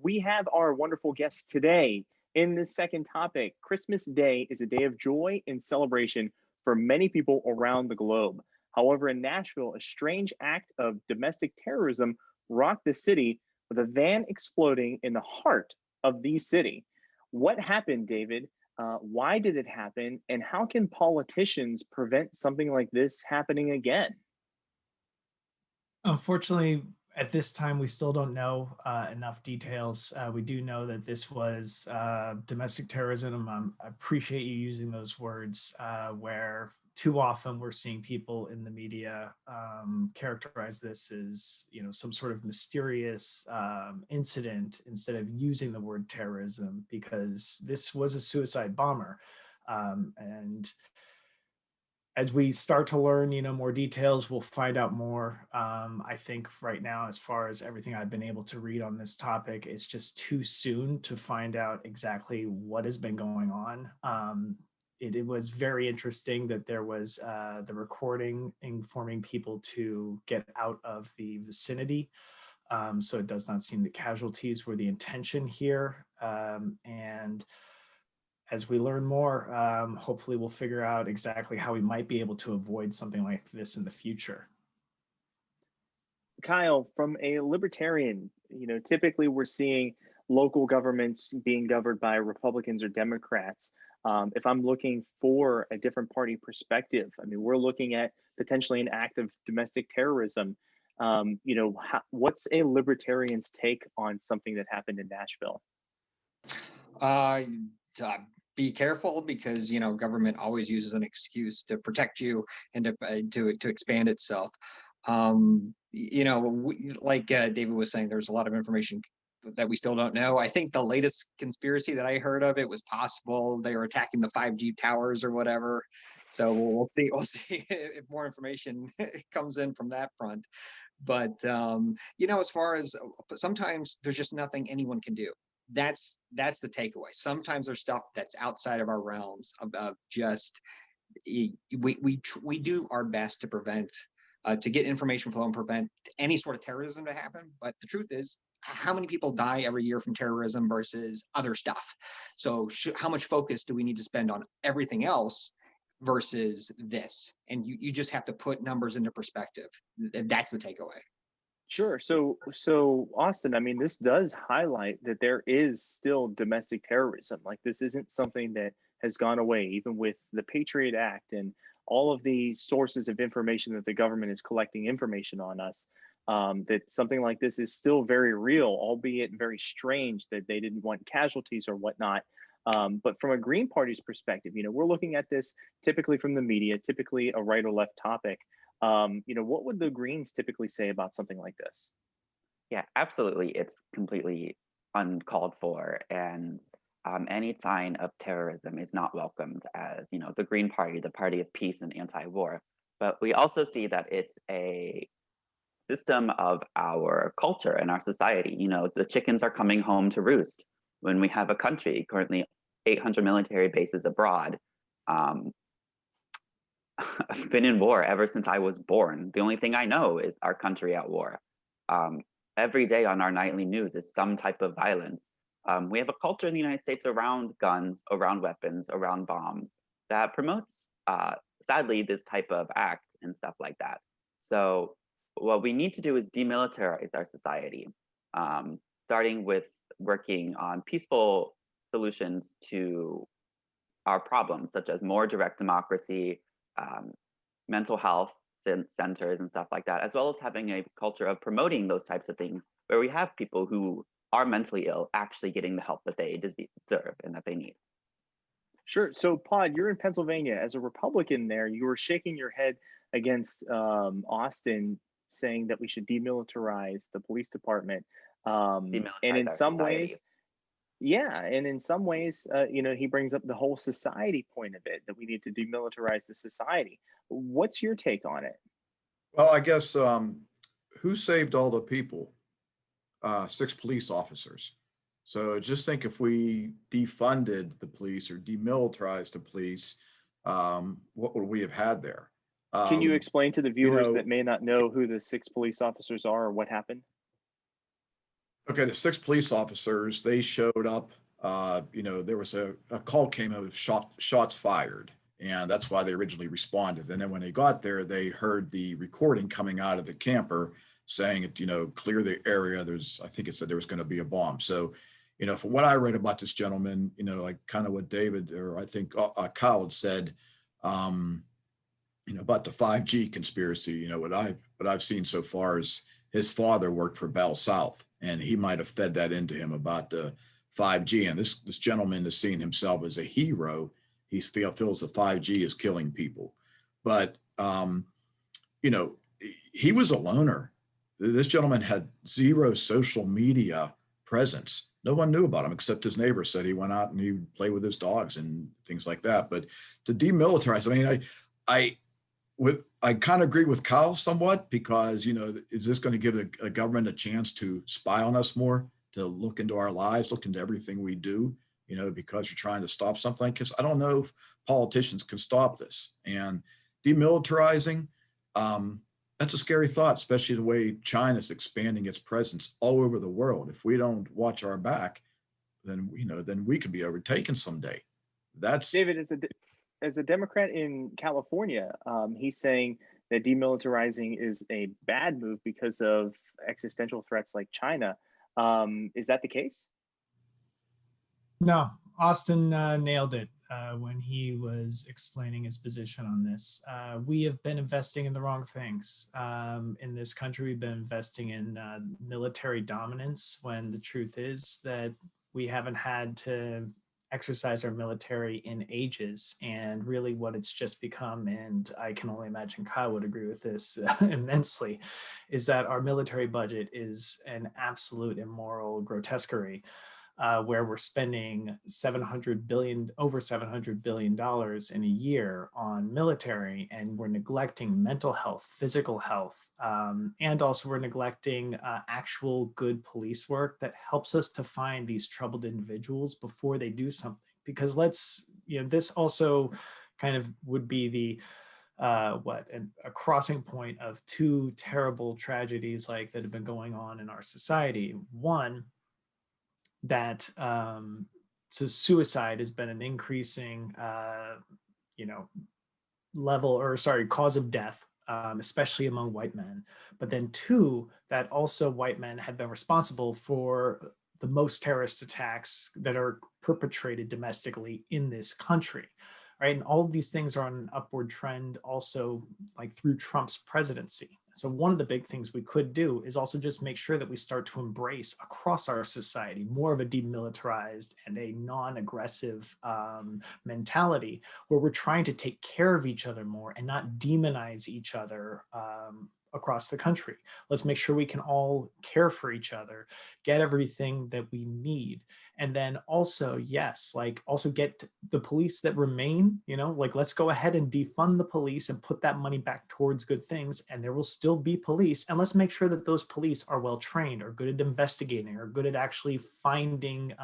We have our wonderful guests today in this second topic. Christmas Day is a day of joy and celebration for many people around the globe. However, in Nashville, a strange act of domestic terrorism rocked the city with a van exploding in the heart of the city. What happened, David? Why did it happen? And how can politicians prevent something like this happening again? Unfortunately, at this time, we still don't know enough details. We do know that this was domestic terrorism. I appreciate you using those words, where too often we're seeing people in the media characterize this as, some sort of mysterious incident instead of using the word terrorism, because this was a suicide bomber. And as we start to learn, more details, we'll find out more. I think right now, as far as everything I've been able to read on this topic, it's just too soon to find out exactly what has been going on. It was very interesting that there was the recording informing people to get out of the vicinity. So it does not seem that casualties were the intention here. And as we learn more, hopefully we'll figure out exactly how we might be able to avoid something like this in the future. Kyle, from a libertarian, typically we're seeing local governments being governed by Republicans or Democrats. If I'm looking for a different party perspective, I mean, we're looking at potentially an act of domestic terrorism. What's a libertarian's take on something that happened in Nashville? Uh, uh, be careful because government always uses an excuse to protect you and to expand itself. Like David was saying, there's a lot of information that we still don't know. I think the latest conspiracy that I heard of, it was possible they were attacking the 5G towers or whatever. So we'll see. We'll see if more information comes in from that front. But as far as sometimes there's just nothing anyone can do. That's the takeaway. Sometimes there's stuff that's outside of our realms of just we do our best to prevent to get information flow and prevent any sort of terrorism to happen. But the truth is, how many people die every year from terrorism versus other stuff? So how much focus do we need to spend on everything else versus this? And you just have to put numbers into perspective. That's the takeaway. Sure. So Austin, I mean, this does highlight that there is still domestic terrorism. Like this isn't something that has gone away, even with the Patriot Act and all of the sources of information that the government is collecting information on us. That something like this is still very real, albeit very strange that they didn't want casualties or whatnot. But from a Green Party's perspective, we're looking at this typically from the media, typically a right or left topic. What would the Greens typically say about something like this? Yeah, absolutely. It's completely uncalled for, and any sign of terrorism is not welcomed as, the Green Party, the party of peace and anti-war. But we also see that it's a system of our culture and our society. The chickens are coming home to roost when we have a country currently 800 military bases abroad. I've been in war ever since I was born. The only thing I know is our country at war. Every day on our nightly news is some type of violence. We have a culture in the United States around guns, around weapons, around bombs that promotes, sadly, this type of act and stuff like that. So what we need to do is demilitarize our society, starting with working on peaceful solutions to our problems, such as more direct democracy, mental health centers and stuff like that, as well as having a culture of promoting those types of things where we have people who are mentally ill actually getting the help that they deserve and that they need. Sure. So, Pod, you're in Pennsylvania. As a Republican there, you were shaking your head against Austin saying that we should demilitarize the police department. And Demilitarize in our some society. ways, yeah, and in some ways, he brings up the whole society point of it, that we need to demilitarize the society. What's your take on it? Well, I guess who saved all the people? Six police officers. So just think if we defunded the police or demilitarized the police, what would we have had there? Can you Um, explain to the you viewers know, that may not know who the six police officers are or what happened? Okay, the 6 police officers, they showed up, there was a call came of shots fired. And that's why they originally responded. And then when they got there, they heard the recording coming out of the camper saying, clear the area. I think it said there was going to be a bomb. So, from what I read about this gentleman, like kind of what David, or I think Kyle had said, about the 5G conspiracy, what I've seen so far is his father worked for Bell South, and he might have fed that into him about the 5G. And this gentleman is seeing himself as a hero. He feels the 5G is killing people, but he was a loner. This gentleman had zero social media presence. No one knew about him except his neighbor said he went out and he played with his dogs and things like that. But to demilitarize, I kind of agree with Kyle somewhat, because, is this going to give a government a chance to spy on us more, to look into our lives, look into everything we do, because you're trying to stop something? Because I don't know if politicians can stop this. And demilitarizing, that's a scary thought, especially the way China's expanding its presence all over the world. If we don't watch our back, then we could be overtaken someday. That's David, as a Democrat in California, he's saying that demilitarizing is a bad move because of existential threats like China. Is that the case? No, Austin nailed it when he was explaining his position on this. We have been investing in the wrong things. In this country, we've been investing in military dominance, when the truth is that we haven't had to exercise our military in ages. And really what it's just become, and I can only imagine Kyle would agree with this immensely, is that our military budget is an absolute immoral grotesquerie. Where we're spending over $700 billion in a year on military, and we're neglecting mental health, physical health, and also we're neglecting actual good police work that helps us to find these troubled individuals before they do something. Because this also kind of would be the a crossing point of two terrible tragedies that have been going on in our society. One, that so suicide has been an increasing cause of death, especially among white men. But then two, that also white men have been responsible for the most terrorist attacks that are perpetrated domestically in this country, right? And all of these things are on an upward trend also, through Trump's presidency. So one of the big things we could do is also just make sure that we start to embrace across our society more of a demilitarized and a non-aggressive mentality, where we're trying to take care of each other more and not demonize each other across the country. Let's make sure we can all care for each other, get everything that we need. And then also, yes, also get the police that remain, let's go ahead and defund the police and put that money back towards good things. And there will still be police. And let's make sure that those police are well trained, are good at investigating, are good at actually finding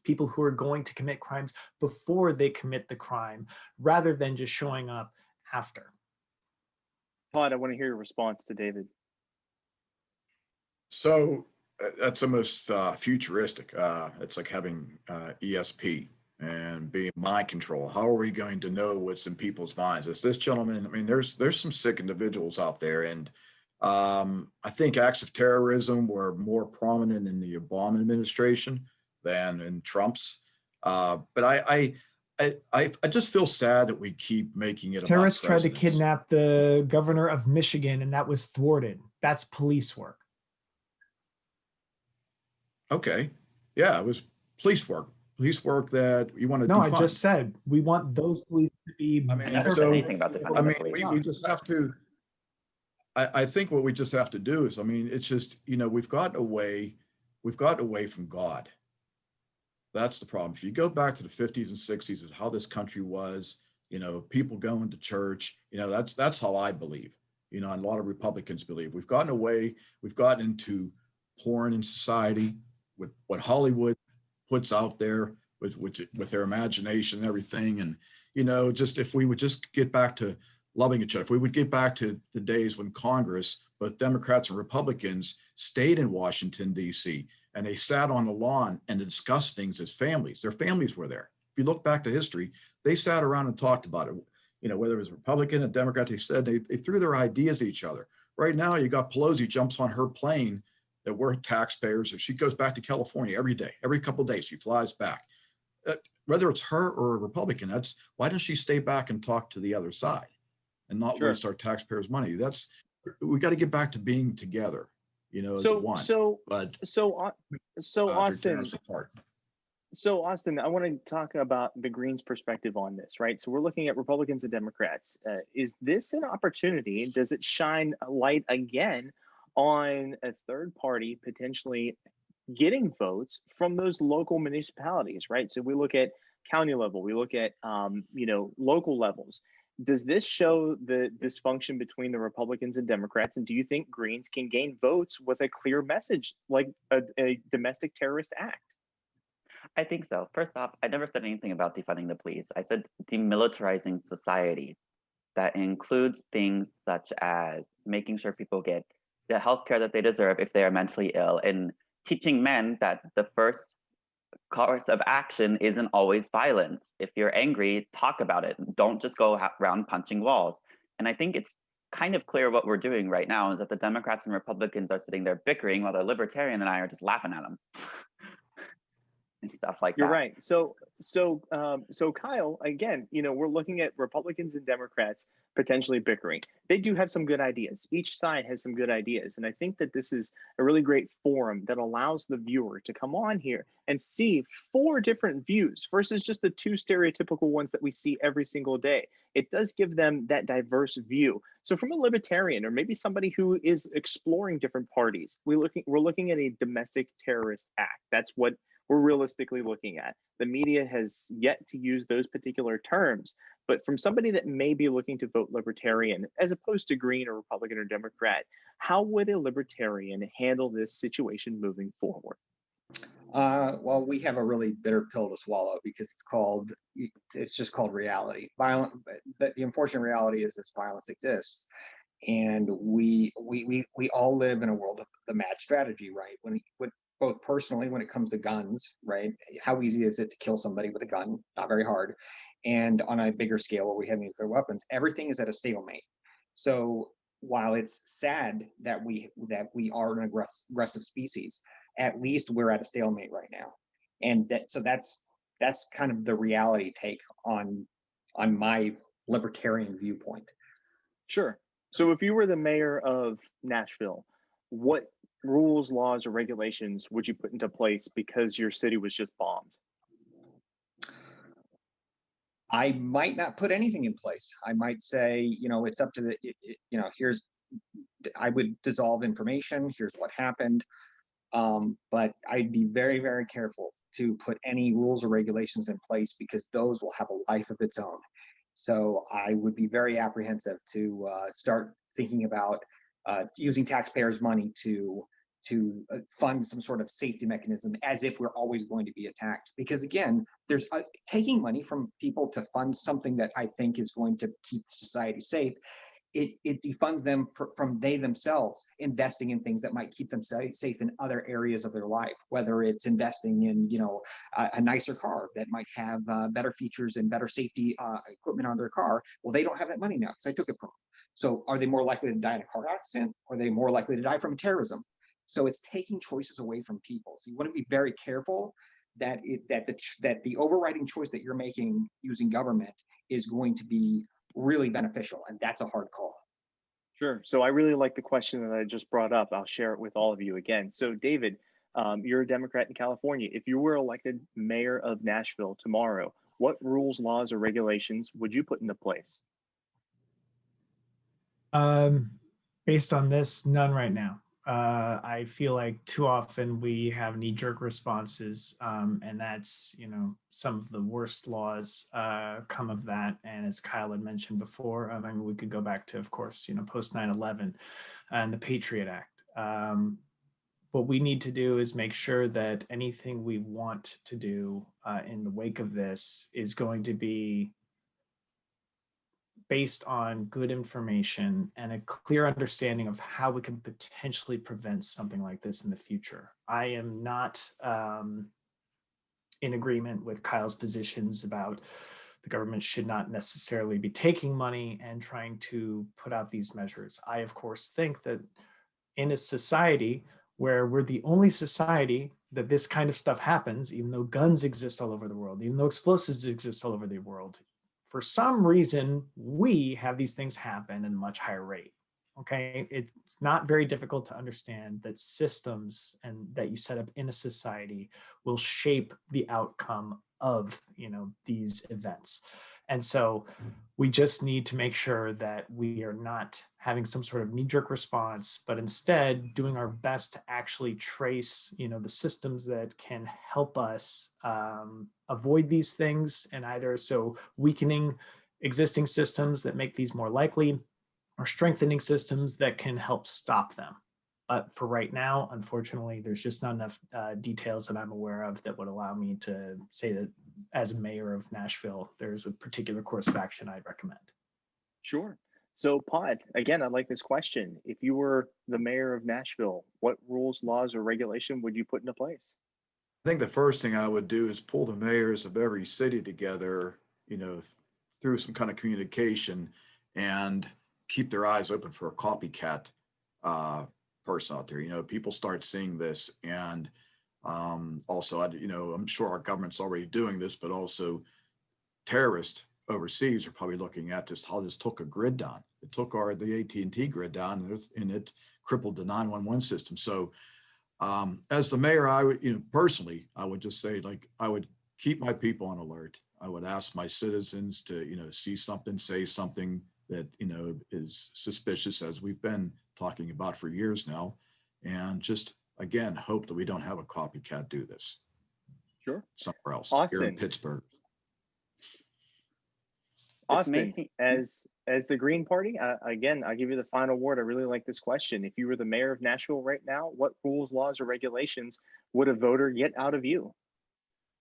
people who are going to commit crimes before they commit the crime, rather than just showing up after. Todd, I want to hear your response to David. So that's almost futuristic. It's like having ESP and being mind control. How are we going to know what's in people's minds? As this gentleman, there's some sick individuals out there, and I think acts of terrorism were more prominent in the Obama administration than in Trump's. But I just feel sad that we keep making it. Terrorists tried to kidnap the governor of Michigan, and that was thwarted. That's police work. Okay. Yeah, it was police work. Police work that you want to defund. I just said we want those police to be. I never said anything about defunding the police. We just have to. I think what we just have to do is, it's just, we've gotten away from God. That's the problem. If you go back to the 50s and 60s, is how this country was, people going to church, that's how I believe, and a lot of Republicans believe. We've gotten into porn in society, with what Hollywood puts out there with their imagination and everything. And, just if we would just get back to loving each other, if we would get back to the days when Congress, both Democrats and Republicans, stayed in Washington, D.C., and they sat on the lawn and discussed things as families. Their families were there. If you look back to history, they sat around and talked about it. You know, whether it was Republican and Democrat, they threw their ideas at each other. Right now, you got Pelosi jumps on her plane that we're taxpayers. If she goes back to California every day, every couple of days, she flies back. Whether it's her or a Republican, that's why doesn't she stay back and talk to the other side and not Sure. waste our taxpayers' money? We got to get back to being together, you know, as one. But Austin, So Austin, I want to talk about the Greens' perspective on this, right? So we're looking at Republicans and Democrats. Is this an opportunity? Does it shine a light again on a third party potentially getting votes from those local municipalities, right? So we look at county level, we look at local levels. Does this show the dysfunction between the Republicans and Democrats? And do you think Greens can gain votes with a clear message like a domestic terrorist act? I think so. First off, I never said anything about defunding the police. I said demilitarizing society. That includes things such as making sure people get the health care that they deserve if they are mentally ill, and teaching men that the first course of action isn't always violence. If you're angry, talk about it. Don't just go around punching walls. And I think it's kind of clear what we're doing right now is that the Democrats and Republicans are sitting there bickering while the Libertarian and I are just laughing at them. And stuff like that. You're right. So Kyle, again, we're looking at Republicans and Democrats potentially bickering. They do have some good ideas. Each side has some good ideas. And I think that this is a really great forum that allows the viewer to come on here and see 4 different views versus just the 2 stereotypical ones that we see every single day. It does give them that diverse view. So from a libertarian or maybe somebody who is exploring different parties, we're looking at a domestic terrorist act. That's what we're realistically looking at. The media has yet to use those particular terms, but from somebody that may be looking to vote libertarian as opposed to Green or Republican or Democrat, how would a libertarian handle this situation moving forward? Well, we have a really bitter pill to swallow because it's just called reality. But the unfortunate reality is this violence exists. And we all live in a world of the mad strategy, right? Both personally, when it comes to guns, right? How easy is it to kill somebody with a gun? Not very hard. And on a bigger scale where we have nuclear weapons, everything is at a stalemate. So while it's sad that we are an aggressive species, at least we're at a stalemate right now. And that's kind of the reality take on my libertarian viewpoint. Sure. So if you were the mayor of Nashville, what rules, laws, or regulations would you put into place because your city was just bombed? I might not put anything in place. I might say, it's up to I would dissolve information. Here's what happened. But I'd be very, very careful to put any rules or regulations in place because those will have a life of its own. So I would be very apprehensive to start thinking about using taxpayers' money to fund some sort of safety mechanism as if we're always going to be attacked. Because again, there's taking money from people to fund something that I think is going to keep society safe. It defunds them from they themselves investing in things that might keep them safe in other areas of their life, whether it's investing in, a nicer car that might have better features and better safety equipment on their car. Well, they don't have that money now because I took it from them. So are they more likely to die in a car accident? Or are they more likely to die from terrorism? So it's taking choices away from people. So you want to be very careful that the overriding choice that you're making using government is going to be really beneficial, and that's a hard call. Sure. So I really like the question that I just brought up. I'll share it with all of you again. So David, you're a Democrat in California. If you were elected mayor of Nashville tomorrow, what rules, laws, or regulations would you put into place? Based on this, none right now. I feel like too often we have knee-jerk responses, and that's, some of the worst laws come of that. And as Kyle had mentioned before, I mean, we could go back to, of course, post 9/11 and the Patriot Act. What we need to do is make sure that anything we want to do in the wake of this is going to be based on good information and a clear understanding of how we can potentially prevent something like this in the future. I am not in agreement with Kyle's positions about the government should not necessarily be taking money and trying to put out these measures. I, of course, think that in a society where we're the only society that this kind of stuff happens, even though guns exist all over the world, even though explosives exist all over the world, for some reason, we have these things happen at a much higher rate. Okay, it's not very difficult to understand that systems and that you set up in a society will shape the outcome of, these events. And so we just need to make sure that we are not having some sort of knee-jerk response, but instead doing our best to actually trace, the systems that can help us avoid these things, and either so weakening existing systems that make these more likely, or strengthening systems that can help stop them. But for right now, unfortunately, there's just not enough details that I'm aware of that would allow me to say that as mayor of Nashville, there's a particular course of action I'd recommend. Sure. So, Pod, again, I like this question. If you were the mayor of Nashville, what rules, laws, or regulation would you put into place? I think the first thing I would do is pull the mayors of every city together, through some kind of communication, and keep their eyes open for a copycat person out there. People start seeing this, and also, I'm sure our government's already doing this, but also terrorists overseas are probably looking at just how this took a grid down. It took the at&t grid down, and it crippled the 911 system. So as the mayor, I would, personally, I would just say, I would keep my people on alert. I would ask my citizens to, see something, say something that, is suspicious, as we've been talking about for years now, and just, again, hope that we don't have a copycat do this. Sure. Somewhere else, Austin. here in Pittsburgh. Austin, as the Green Party, again, I'll give you the final word. I really like this question. If you were the mayor of Nashville right now, what rules, laws, or regulations would a voter get out of you?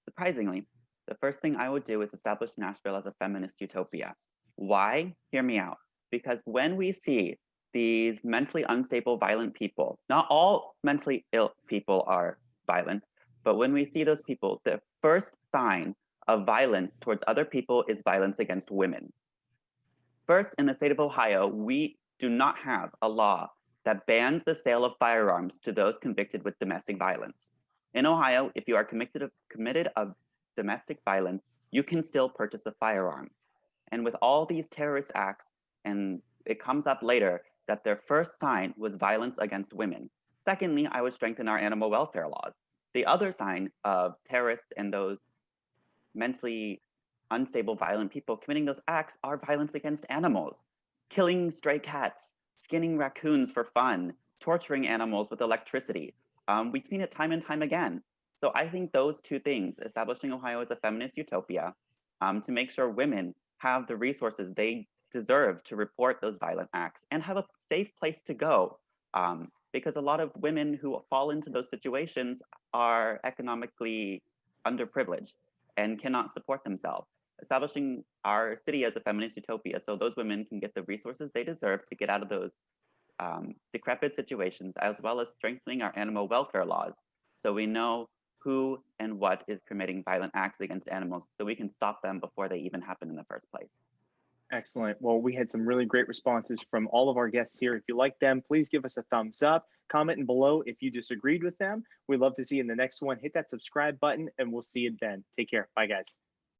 Surprisingly, the first thing I would do is establish Nashville as a feminist utopia. Why? Hear me out. Because when we see these mentally unstable, violent people, not all mentally ill people are violent, but when we see those people, the first sign of violence towards other people is violence against women. First, in the state of Ohio, we do not have a law that bans the sale of firearms to those convicted with domestic violence. In Ohio, if you are committed of domestic violence, you can still purchase a firearm. And with all these terrorist acts, and it comes up later that their first sign was violence against women. Secondly, I would strengthen our animal welfare laws. The other sign of terrorists and those mentally unstable, violent people committing those acts are violence against animals, killing stray cats, skinning raccoons for fun, torturing animals with electricity. We've seen it time and time again. So I think those two things, establishing Ohio as a feminist utopia, to make sure women have the resources they deserve to report those violent acts and have a safe place to go. Because a lot of women who fall into those situations are economically underprivileged and cannot support themselves. Establishing our city as a feminist utopia so those women can get the resources they deserve to get out of those decrepit situations, as well as strengthening our animal welfare laws so we know who and what is committing violent acts against animals so we can stop them before they even happen in the first place. Excellent. Well, we had some really great responses from all of our guests here. If you like them, please give us a thumbs up. Comment below if you disagreed with them. We'd love to see you in the next one. Hit that subscribe button, and we'll see you then. Take care. Bye, guys.